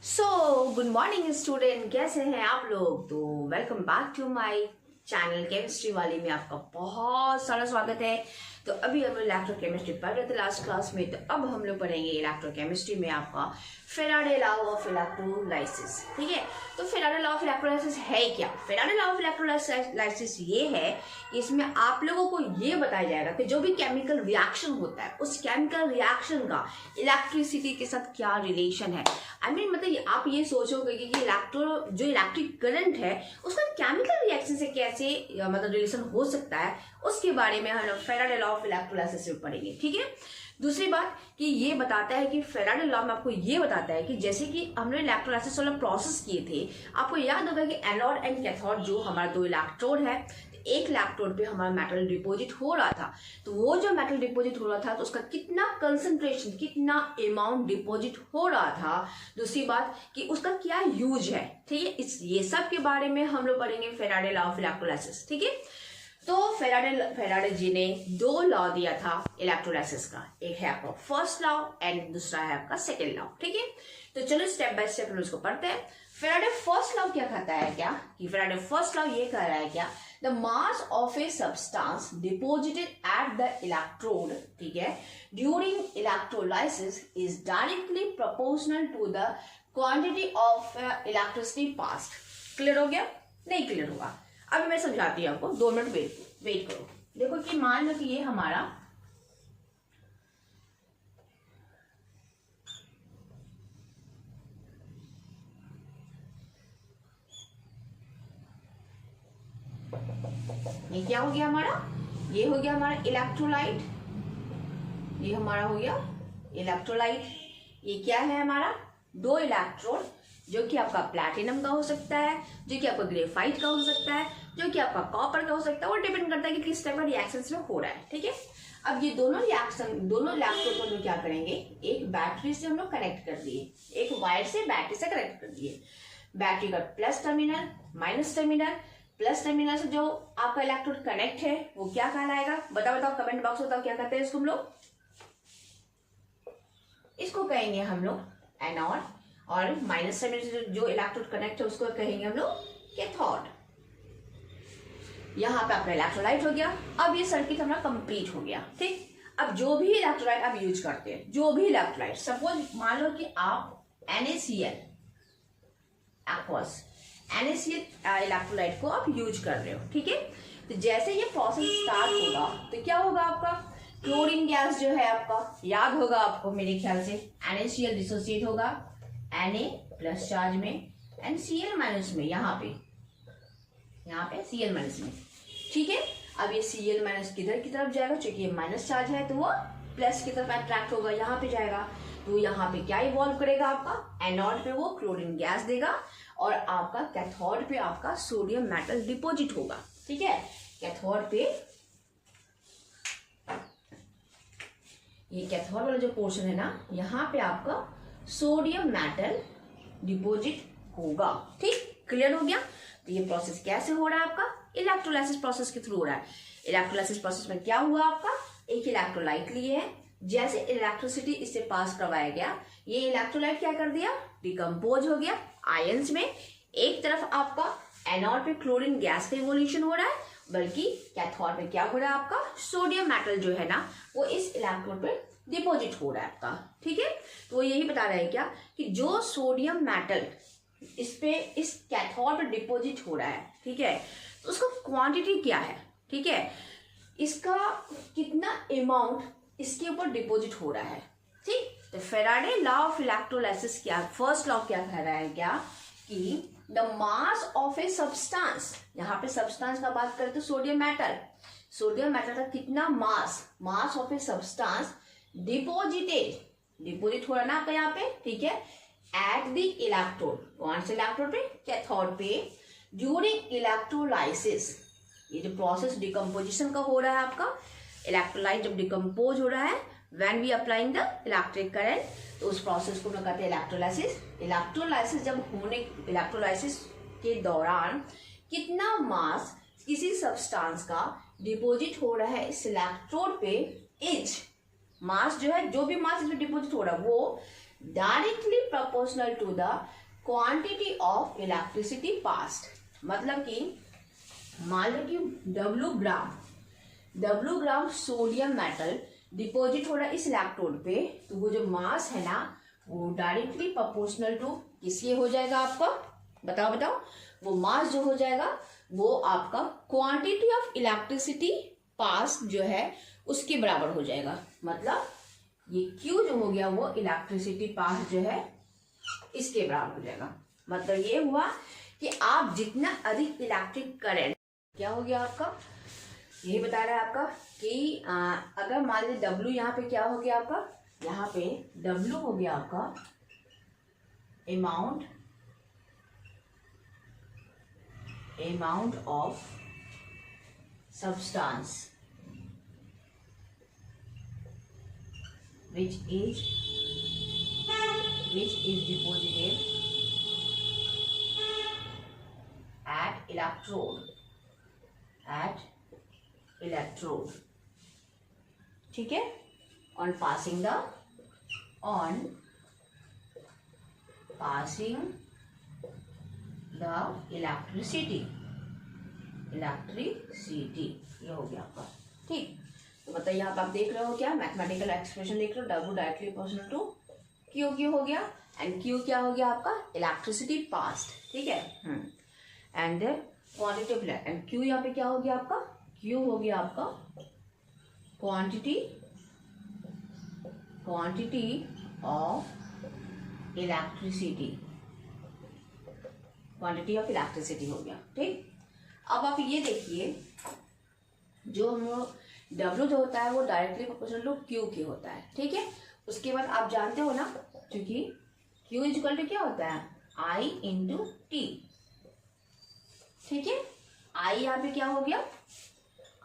So good morning student, कैसे हैं आप लोग। तो welcome back to my channel chemistry वाले में आपका बहुत सारा स्वागत है। तो अभी हम लोग इलेक्ट्रोकेमिस्ट्री पढ़ रहे थे लास्ट क्लास में, तो अब हम लोग पढ़ेंगे इलेक्ट्रोकेमिस्ट्री में आपका फेराडे लॉ ऑफ इलेक्ट्रोलाइसिस। ठीक है, तो फेराडे लॉ ऑफ इलेक्ट्रोलाइसिस है क्या। फेराडे लॉ ऑफ इलेक्ट्रोलाइसिस ये है कि इसमें आप लोगों को ये बताया जाएगा कि जो भी केमिकल रिएक्शन होता है उस केमिकल रिएक्शन का इलेक्ट्रिसिटी के साथ क्या रिलेशन है। मतलब आप ये सोचोगे कि जो इलेक्ट्रिक करंट है उसका केमिकल रिएक्शन से कैसे मतलब रिलेशन हो सकता है, उसके बारे में हम फेराडे लॉ ऑफ इलेक्ट्रोलाइसिस में पढ़ेंगे। ठीक है, दूसरी बात कि ये बताता है कि फेराडे लॉ में आपको ये बताता है कि जैसे कि हमने इलेक्ट्रोलाइसिस वाला प्रोसेस किए थे, आपको याद होगा कि एनोड एंड कैथोड जो हमारा दो इलेक्ट्रोड है, एक इलेक्ट्रोड पे हमारा मेटल डिपॉजिट हो रहा था। तो वो जो मेटल डिपॉजिट हो रहा था तो उसका कितना कंसंट्रेशन, कितना अमाउंट डिपॉजिट हो रहा था। दूसरी बात कि उसका क्या यूज है। ठीक है, ये सब के बारे में हम लोग पढ़ेंगे फेराडे लॉ ऑफ इलेक्ट्रोलाइसिस। ठीक है, तो फेराडे जी ने दो लॉ दिया था इलेक्ट्रोलाइसिस का, एक है आपका फर्स्ट लॉ एंड दूसरा है आपका सेकेंड लॉ। ठीक है, तो चलो स्टेप बाय स्टेप हम उसको पढ़ते हैं। फेराडे फर्स्ट लॉ क्या कहता है, क्या कि फेराडे फर्स्ट लॉ ये कह रहा है क्या, the mass of a substance deposited at the electrode, ठीक है, during electrolysis is directly proportional to the quantity of electricity passed. Clear हो गया? नहीं क्लियर होगा, अभी मैं समझाती हूँ आपको, 2 मिनट वेट करो। देखो कि मान लो कि ये हमारा ये क्या हो गया हमारा, ये हो गया हमारा इलेक्ट्रोलाइट, ये हमारा हो गया इलेक्ट्रोलाइट। ये क्या है हमारा, दो इलेक्ट्रोड, जो कि आपका प्लैटिनम का हो सकता है, जो कि आपका ग्रेफाइट का हो सकता है, जो कि आपका कॉपर का हो सकता है। वो डिपेंड करता है कि किस टाइप का रिएक्शन में हो रहा है। ठीक है, अब ये दोनों रिएक्शन, दोनों इलेक्ट्रोड को हम लोग क्या करेंगे, एक बैटरी से हम लोग कनेक्ट कर दिए, एक वायर से बैटरी से कनेक्ट कर दिए। बैटरी का plus terminal minus terminal, plus terminal से जो आपका इलेक्ट्रोड कनेक्ट है वो क्या कहलाएगा, बताओ कमेंट बॉक्स में बताओ क्या कहते हैं इसको हम लोग। इसको कहेंगे हम लोग एनोड, और माइनस टर्मिनल से जो इलेक्ट्रोड कनेक्ट है उसको कहेंगे हम लोग कैथोड। यहाँ पे आपका इलेक्ट्रोलाइट हो गया। अब ये सर्किट हमारा कंप्लीट हो गया। ठीक, अब जो भी इलेक्ट्रोलाइट आप यूज करते हैं, जो भी इलेक्ट्रोलाइट, सपोज मान लो कि आप NaCl एक्वस NaCl इलेक्ट्रोलाइट को आप यूज कर रहे हो। ठीक है, तो जैसे ये प्रोसेस स्टार्ट होगा तो क्या होगा, आपका क्लोरीन गैस जो है आपका, याद होगा आपको मेरे ख्याल से, NaCl डिसोसिएट होगा Na प्लस चार्ज में एंड Cl माइनस में, यहाँ पे Cl माइनस में। ठीक है, अब ये Cl माइनस किधर की तरफ जाएगा, क्योंकि ये माइनस चार्ज है तो वो प्लस की तरफ अट्रैक्ट होगा, यहाँ पे जाएगा। तो यहाँ पे क्या इवॉल्व करेगा, आपका एनोड पे वो क्लोरीन गैस देगा और आपका कैथोड पे आपका सोडियम मेटल डिपॉजिट होगा। ठीक है, कैथोड पे ये कैथोड वाला जो पोर्शन है ना, यहाँ पे आपका सोडियम मेटल डिपॉजिट होगा। ठीक, क्लियर हो गया। तो ये प्रोसेस कैसे हो रहा है, आपका इलेक्ट्रोलाइसिस प्रोसेस के थ्रू हो रहा है। इलेक्ट्रोलाइसिस प्रोसेस में क्या हुआ, आपका एक इलेक्ट्रोलाइट लिए है, जैसे इलेक्ट्रिसिटी इससे पास करवाया गया, ये इलेक्ट्रोलाइट क्या कर दिया, डिकम्पोज हो गया आयंस में। एक तरफ आपका एनोड पे क्लोरीन गैस का इवोल्यूशन हो रहा है, बल्कि कैथोड पे क्या हो रहा है, आपका सोडियम मेटल जो है ना वो इस इलेक्ट्रोड पे डिपॉजिट हो रहा है आपका। ठीक है, तो यही बता रहा है क्या कि जो सोडियम मेटल इस कैथोड पे डिपॉजिट हो रहा है, ठीक है, तो उसका क्वांटिटी क्या है, ठीक है, इसका कितना अमाउंट इसके ऊपर डिपॉजिट हो रहा है। ठीक, तो फेराडे लॉ ऑफ इलेक्ट्रोलाइसिस क्या, फर्स्ट लॉ क्या कह रहा है, क्या कि the mass of a substance, यहाँ पे सब्सटेंस का बात करें तो सोडियम मेटल का कितना मास ऑफ ए सब्सटेंस डिपोजिट हो रहा है ना आपका यहाँ पे। ठीक है, एट द इलेक्ट्रोड, कौन से इलेक्ट्रोड पे, कैथोड पे, ड्यूरिंग इलेक्ट्रोलाइसिस, ये जो प्रोसेस डिकम्पोजिशन का हो रहा है आपका, इलेक्ट्रोलाइट जब डिकम्पोज हो रहा है when we applying the electric current, तो उस प्रोसेस को हम कहते हैं इलेक्ट्रोलाइसिस। इलेक्ट्रोलाइसिस के दौरान कितना मास किसी सब्सटेंस का डिपॉजिट हो रहा है इस इलेक्ट्रोड पे, इज मास जो है, जो भी मास इसमें डिपॉजिट हो रहा है वो directly proportional to the quantity of electricity passed. मतलब कि मान लो कि W gram sodium metal deposit हो रहा है इस इलेक्ट्रोड पे, तो वो जो मास है ना वो डायरेक्टली प्रोपोर्शनल टू किसके हो जाएगा आपका, बताओ वो मास जो हो जाएगा वो आपका क्वांटिटी ऑफ इलेक्ट्रिसिटी पास जो है उसके बराबर हो जाएगा। मतलब ये Q जो हो गया वो इलेक्ट्रिसिटी पास जो है इसके बराबर हो जाएगा। मतलब ये हुआ कि आप जितना अधिक इलेक्ट्रिक करंट, क्या हो गया आपका, यही बता रहा है आपका कि अगर मान लीजिए W यहाँ पे क्या हो गया आपका, यहाँ पे W हो गया आपका amount of substance which is deposited at electrode, ठीक है, on passing the इलेक्ट्रिसिटी, ये हो गया आपका। ठीक, तो मतलब यहाँ पे आप देख रहे हो क्या, मैथमेटिकल एक्सप्रेशन देख रहे हो, W directly proportional to Q हो गया, एंड Q क्या हो गया आपका, इलेक्ट्रिसिटी पास्ड, ठीक है। And quantity of, and Q यहाँ पे क्या हो गया आपका, Q हो गया आपका क्वांटिटी ऑफ इलेक्ट्रिसिटी हो गया। ठीक, अब आप ये देखिए जो हम W जो होता है वो डायरेक्टली प्रोपोर्शनल टू Q की होता है, ठीक है। उसके बाद आप जानते हो ना, क्योंकि Q इक्वल टू क्या होता है, I इंटू T, ठीक है। I यहाँ पे क्या हो गया,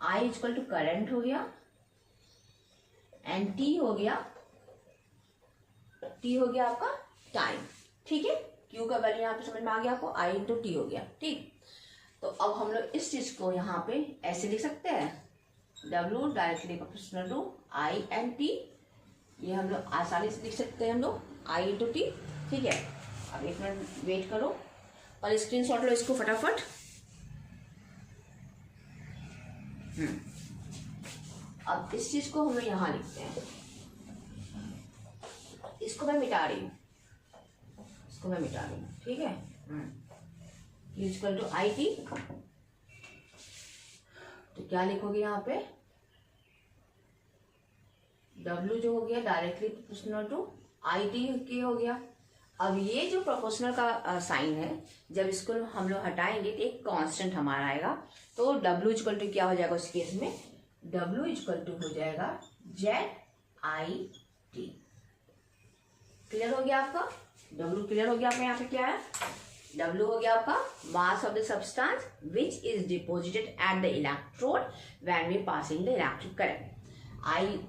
I इक्वल टू करंट हो गया, एंड T हो गया आपका टाइम, ठीक है। Q का वैल्यू यहाँ पे समझ में आ गया आपको, I इंटू T हो गया। ठीक, तो अब हम लोग इस चीज को यहाँ पे ऐसे लिख सकते हैं, W directly proportional to I and T, ये हम लोग आसानी से लिख सकते हैं हम लोग I इंटू T, ठीक है। अब एक मिनट वेट करो और स्क्रीनशॉट लो इसको फटाफट। अब इस चीज को हम लोग यहाँ लिखते हैं, इसको मैं मिटा रही हूँ, ठीक है। इक्वल टू I T, तो क्या लिखोगे यहाँ पे, W जो हो गया directly proportional to I T के हो गया। अब ये जो प्रोपोर्शनल का साइन है, जब इसको हम लोग हटाएंगे तो एक कांस्टेंट हमारा आएगा, तो W इक्वल टू क्या हो जाएगा उस केस में, W इक्वल टू हो जाएगा ZIT। क्लियर हो गया आपका, W क्लियर हो गया आपका। यहाँ पे क्या है, W हो गया आपका mass of the substance which is deposited at the electrode when we passing the electric current.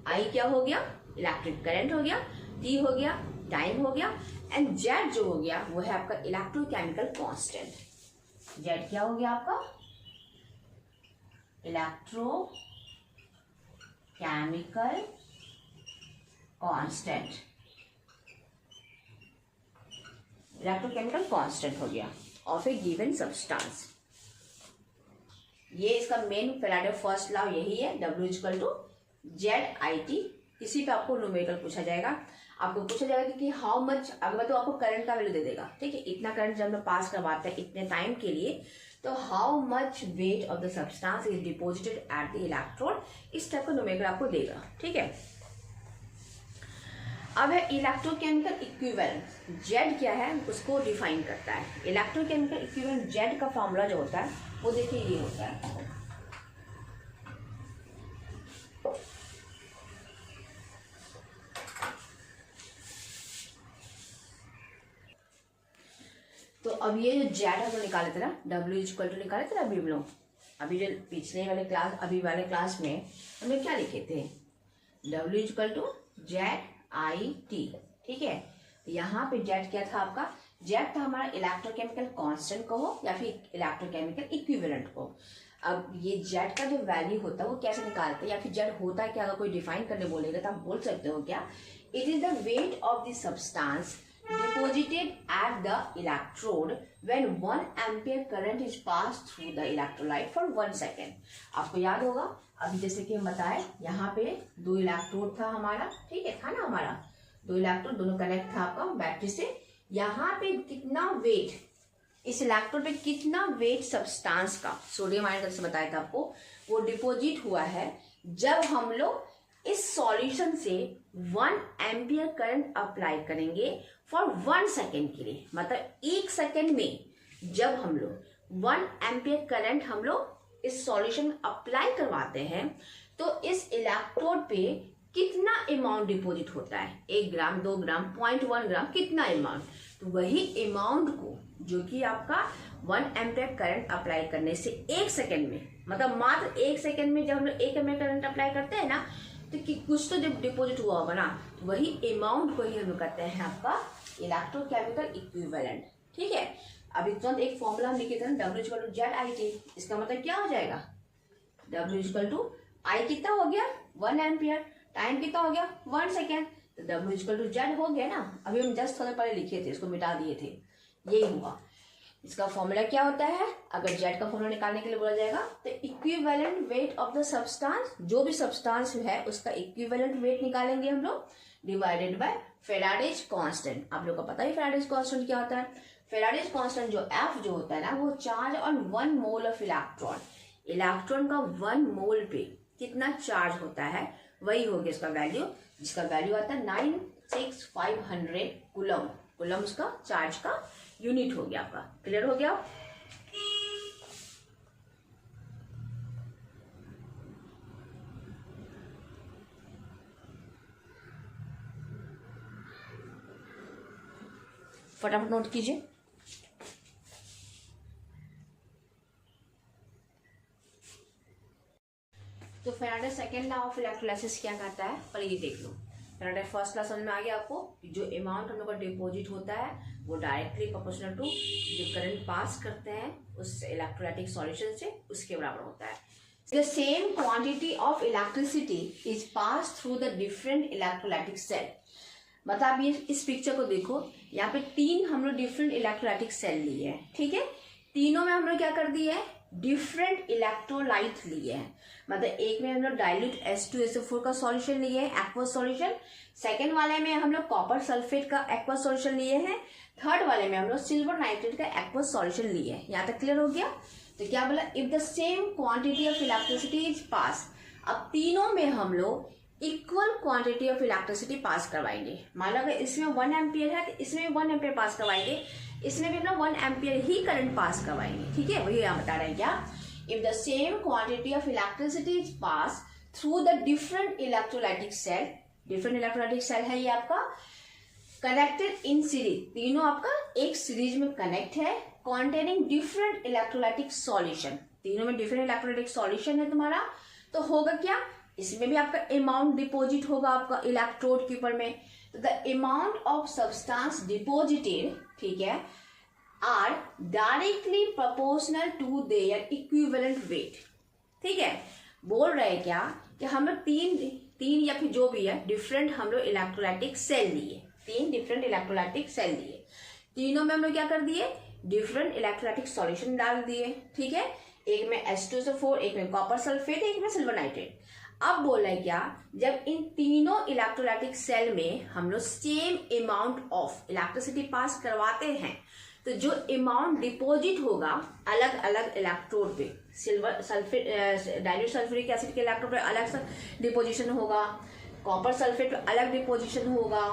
I क्या हो गया, इलेक्ट्रिक करंट हो गया, T हो गया टाइम हो गया, एंड Z जो हो गया वो है आपका इलेक्ट्रोकेमिकल कांस्टेंट। Z क्या हो गया आपका, इलेक्ट्रोकेमिकल कांस्टेंट हो गया ऑफ ए गिवन सब्सटेंस। ये इसका मेन फैराडे फर्स्ट लॉ यही है, W इक्वल टू ZIT। इसी पे आपको न्यूमेरिकल पूछा जाएगा, आपको पूछा जाएगा कि हाउ मच, अगर तो आपको करंट का वैल्यू दे देगा, ठीक है, इतना करंट जब हम पास करवाते हैं इतने टाइम के लिए, तो how much weight of the substance is deposited at the electrode, इस टाइप का न्यूमेरिकल आपको देगा, ठीक है। अब है इलेक्ट्रोकेमिकल इक्विवेलेंट, Z क्या है उसको डिफाइन करता है। इलेक्ट्रोकेमिकल इक्विवेलेंट Z का फॉर्मूला जो होता है वो देखिए ये होता है, तो अब ये जो Z हम लोग निकाले थे ना, W इक्वल टू निकाले थे ना अभी हम लोग, अभी जो पिछले वाले क्लास, अभी वाले क्लास में हमने क्या लिखे थे, W इक्वल टू ZIT, ठीक है। यहाँ पे Z क्या था आपका, Z था हमारा इलेक्ट्रोकेमिकल कांस्टेंट कहो या फिर इलेक्ट्रोकेमिकल इक्विवेलेंट को। अब ये Z का जो वैल्यू होता है वो कैसे निकालते हैं, या फिर Z होता है क्या, अगर कोई डिफाइन करने बोलेगा तो आप बोल सकते हो क्या It is the weight of the substance deposited at the electrode when 1 ampere current is passed through the electrolyte for 1 second. आपको याद होगा अभी जैसे कि हम बताए यहाँ पे 2 इलेक्ट्रोड था हमारा, ठीक है, था ना हमारा 2 इलेक्ट्रोड, दोनों कनेक्ट था आपका बैटरी से। यहाँ पे कितना वेट, इस इलेक्ट्रोड पे कितना वेट सब्सटेंस का, सोडियम आयन से बताया था आपको, वो डिपोजिट हुआ है जब हम लोग इस सॉल्यूशन से 1 एम्पियर करंट अप्लाई करेंगे फॉर 1 सेकेंड के लिए। मतलब 1 सेकेंड में जब हम लोग 1 एम्पियर करंट हम लोग इस सॉल्यूशन में अप्लाई करवाते हैं तो इस इलेक्ट्रोड पे कितना अमाउंट डिपॉजिट होता है, 1 ग्राम, 2 ग्राम, 0.1 ग्राम, कितना अमाउंट, तो वही अमाउंट को जो कि आपका 1 एम्पियर करंट अप्लाई करने से 1 सेकेंड में, मतलब मात्र 1 सेकेंड में जब हम लोग 1 एम्पियर करंट अप्लाई करते हैं ना, तो कुछ तो जब डिपॉजिट हुआ होगा ना, तो वही अमाउंट को ही हम लोग कहते हैं आपका इलेक्ट्रोकेमिकल इक्विवेलेंट। ठीक है, अभी तुरंत एक फॉर्मूला हम लिखे थे ना, W=ZIT। इसका मतलब क्या हो जाएगा, W=I कितना हो गया 1 एम्पियर, टाइम कितना हो गया 1 सेकेंड, तो W=Z हो गया ना। अभी हम जस्ट थोड़े पहले लिखे थे, इसको मिटा दिए थे, यही हुआ। इसका फॉर्मूला क्या होता है, अगर Z का फॉर्मूला निकालने के लिए बोला जाएगा तो equivalent weight of the substance, जो भी सब्सटेंस है उसका इक्विवेलेंट वेट निकालेंगे हम लोग, डिवाइडेड बाय फेराडेज कांस्टेंट। आप लोग को पता ही फेराडेज कांस्टेंट क्या होता है। फेराडेज कांस्टेंट जो F जो होता है ना, वो charge on 1 mole of electron, electron का 1 मोल पे कितना चार्ज होता है, वही हो गया इसका वैल्यू, जिसका वैल्यू आता है 96500 कूलम। कूलम उसका चार्ज का यूनिट हो गया आपका। क्लियर हो गया। फटाफट नोट कीजिए। तो Faraday second law of electrolysis क्या कहता है, पर ये देख लो। फेराडे फर्स्ट लॉ समझ में आ गया आपको, जो अमाउंट हम लोग का डिपॉजिट होता है वो डायरेक्टली प्रोपोर्शनल टू जो करंट पास करते हैं उस इलेक्ट्रोलाइटिक सॉल्यूशन से, उसके बराबर होता है। The same quantity of electricity is passed through the different electrolytic cell। मतलब ये इस पिक्चर को देखो, यहाँ पे 3 हम लोग डिफरेंट इलेक्ट्रोलाइटिक सेल लिए हैं, ठीक है। तीनों में हम लोग क्या कर दिए हैं, डिफरेंट इलेक्ट्रोलाइट लिए हैं। मतलब एक में हम लोग डाइल्यूट H2SO4 का सॉल्यूशन लिए हैं, एक्वस सॉल्यूशन। सेकेंड वाले में हम लोग कॉपर सल्फेट का एक्वस सॉल्यूशन लिए हैं। थर्ड वाले में हम लोग सिल्वर नाइट्रेट का एक्वस सॉल्यूशन लिए हैं। यहाँ तक क्लियर हो गया। तो क्या बोला, if the same quantity of electricity is पास। अब तीनों में हम लोग equal quantity of electricity pass करवाएंगे। मान लो अगर इसमें 1 एम्पियर है तो इसमें भी 1 एम्पियर पास करवाएंगे, इसमें भी हम लोग 1 एम्पियर ही करंट पास करवाएंगे। ठीक है, वही यहाँ बता रहे हैं क्या, if the same quantity of electricity is pass through the different electrolytic cell. Different electrolytic cell है ये आपका, कनेक्टेड इन सीरीज, तीनों आपका एक सीरीज में कनेक्ट है, कॉन्टेनिंग डिफरेंट इलेक्ट्रोलाइटिक सॉल्यूशन। तीनों में डिफरेंट इलेक्ट्रोलाइटिक सॉल्यूशन है तुम्हारा, तो होगा क्या, इसमें भी आपका अमाउंट डिपॉजिट होगा आपका इलेक्ट्रोड के ऊपर में। तो the amount of substance deposited, ठीक है, are directly proportional to their equivalent weight. ठीक है, बोल रहे हैं क्या कि हम लोग तीन या फिर जो भी है डिफरेंट हम लोग इलेक्ट्रोलाइटिक सेल लिए, 3 डिफरेंट इलेक्ट्रोलाइटिक सेल लिए। तीनों में हम लोग क्या कर दिए, डिफरेंट इलेक्ट्रोलाइटिक सॉल्यूशन डाल दिए। ठीक है, एक में H2SO4, एक में कॉपर सल्फेट, एक में सिल्वर नाइट्रेट। अब बोल रहे क्या, जब इन तीनों इलेक्ट्रोलाइटिक सेल में हम लोग same amount of electricity pass करवाते हैं, तो जो अमाउंट डिपॉजिट होगा अलग अलग इलेक्ट्रोड पे, silver sulphate dilute sulphuric acid के इलेक्ट्रोड पे अलग डिपोजिशन होगा, कॉपर सल्फेट पे अलग डिपोजिशन होगा,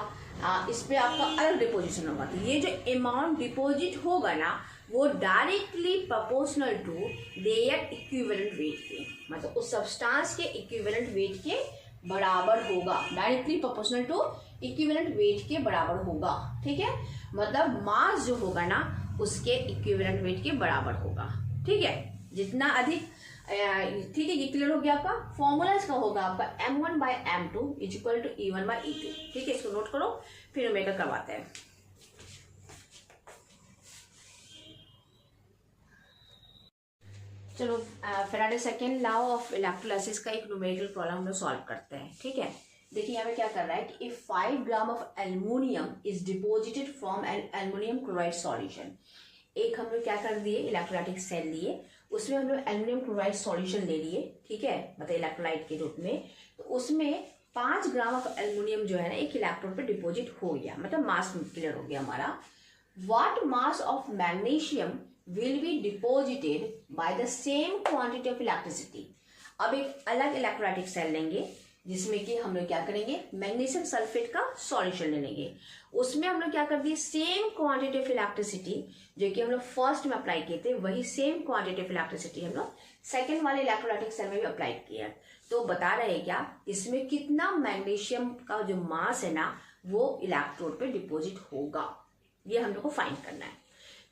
इस पे आपका अलग डिपोजिशन होगा। तो ये जो अमाउंट डिपॉजिट होगा ना, वो directly proportional to their equivalent weight के, मतलब उस सब्सटेंस के इक्विवेलेंट वेट के बराबर होगा, directly proportional to equivalent weight के बराबर होगा। ठीक है, मतलब मास जो होगा ना उसके इक्विवेलेंट वेट के बराबर होगा। ठीक है, जितना अधिक, ठीक है, ये क्लियर हो गया आपका। फॉर्मूला इसका होगा आपका M1/M2 = E1/E2। ठीक है, इसको नोट करो, फिर ओमेगा करवाते हैं। चलो Faraday second law of electrolysis का एक न्यूमेरिकल प्रॉब्लम हम लोग सॉल्व करते हैं। ठीक है, देखिए यहाँ पे क्या कर रहा है कि if 5 gram of aluminium is deposited from an aluminium chloride solution, एक हम लोग क्या कर दिए, इलेक्ट्रोलाइटिक सेल लिए, उसमें हम लोग एल्युमिनियम क्लोराइड सॉल्यूशन ले लिए, ठीक है, मतलब इलेक्ट्रोलाइट के रूप में। तो उसमें 5 ग्राम ऑफ एल्युमिनियम जो है ना एक इलेक्ट्रोड पे डिपोजिट हो गया, मतलब मास क्लियर हो गया हमारा। What mass of magnesium will be deposited by the same quantity of electricity. अब एक अलग इलेक्ट्रोलाइटिक सेल लेंगे जिसमें कि हम लोग क्या करेंगे, मैग्नीशियम सल्फेट का सॉल्यूशन ले लेंगे, उसमें हम लोग क्या कर दिए, सेम क्वांटिटी ऑफ इलेक्ट्रिसिटी जो कि हम लोग फर्स्ट में अप्लाई किए थे वही सेम क्वांटिटी ऑफ इलेक्ट्रिसिटी हम लोग सेकेंड वाले इलेक्ट्रोलाइटिक सेल में भी अप्लाई किया। तो बता रहे हैं क्या, इसमें कितना मैग्नीशियम का जो मास है ना वो इलेक्ट्रोड पे डिपोजिट होगा, ये हम लोग को फाइंड करना है।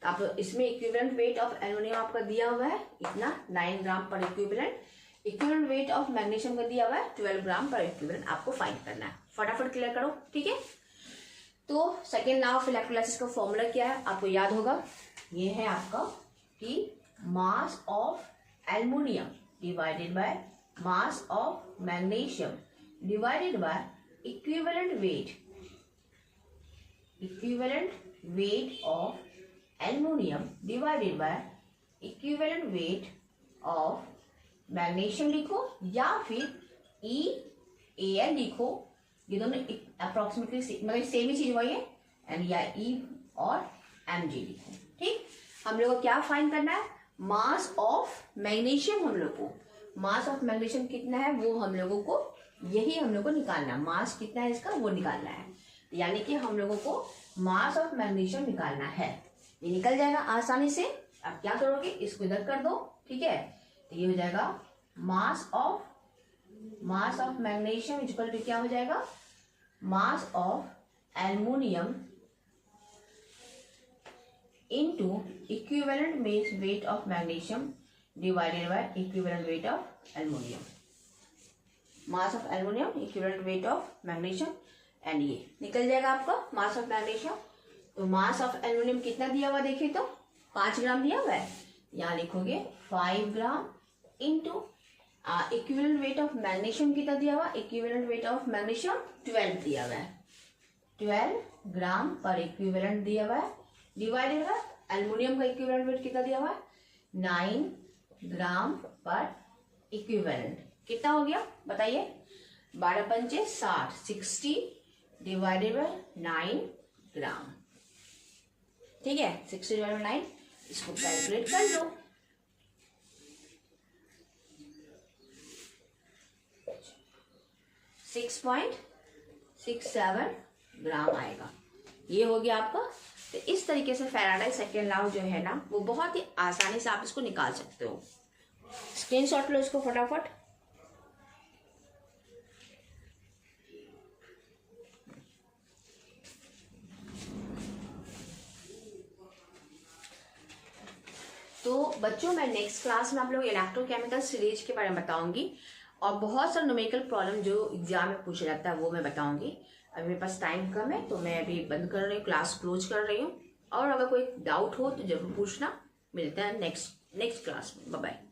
तो आप इसमें इक्विवेलेंट वेट ऑफ एल्युमिनियम आपका दिया हुआ है इतना 9 ग्राम पर equivalent, equivalent weight of magnesium का दिया हुआ है 12 ग्राम पर इक्विवेलेंट, आपको फाइंड करना है। फटाफट क्लियर करो, ठीक है। तो सेकेंड लॉ ऑफ इलेक्ट्रोलाइसिस का फॉर्मूला क्या है, आपको याद होगा, ये है आपका कि मास of aluminium divided by mass of magnesium divided by equivalent weight of aluminium divided by equivalent weight of magnesium लिखो या फिर EAl लिखो, ये दोनों अप्रोक्सीमेटली मतलब सेम ही चीज हुआ ये, एंड या E और Mg लिखो, ठीक। हम लोग को क्या फाइंड करना है, मास ऑफ मैग्नीशियम, हम लोग को मास ऑफ मैग्नीशियम कितना है वो हम लोगों को, यही हम लोग को निकालना है, मास कितना है इसका वो निकालना है, यानी कि हम लोगों को मास ऑफ मैग्नीशियम निकालना है। ये निकल जाएगा आसानी से। अब क्या करोगे, इसको इधर कर दो, ठीक है, तो ये हो जाएगा mass of magnesium equal to क्या हो जाएगा, mass of aluminium into equivalent weight of magnesium divided by equivalent weight of aluminium, mass of aluminium equivalent weight of magnesium, and ये निकल जाएगा आपका मास ऑफ मैग्नीशियम। तो मास ऑफ एल्युमिनियम कितना दिया हुआ देखिए तो 5 ग्राम दिया हुआ है, यहाँ लिखोगे 5 gram into equivalent weight of magnesium कितना दिया हुआ, इक्विवेलेंट वेट ऑफ मैग्नीशियम 12 दिया हुआ है, 12 ग्राम पर इक्विवेलेंट दिया हुआ है, डिवाइडेड बाय एल्युमिनियम का इक्विवेलेंट वेट कितना दिया हुआ है 9 ग्राम पर इक्विवेलेंट, कितना हो गया बताइए, 12 पंचे 60, 60 डिवाइडेड बाय 9 ग्राम, ठीक है, 60 डिवाइडेड बाय 9, इसको कैलकुलेट कर लो। 6.67 ग्राम आएगा, ये हो गया आपका। तो इस तरीके से फैराडे सेकेंड लॉ जो है ना वो बहुत ही आसानी से आप इसको निकाल सकते हो। स्क्रीनशॉट लो इसको फटाफट। तो बच्चों मैं नेक्स्ट क्लास में आप लोग इलेक्ट्रोकेमिकल सीरीज के बारे में बताऊंगी और बहुत सारे न्यूमेरिकल प्रॉब्लम जो एग्जाम में पूछा जाता है वो मैं बताऊंगी। अभी मेरे पास टाइम कम है तो मैं अभी बंद कर रही हूँ, क्लास क्लोज कर रही हूँ, और अगर कोई डाउट हो तो जरूर पूछना। मिलते हैं नेक्स्ट क्लास में, बाय बाय।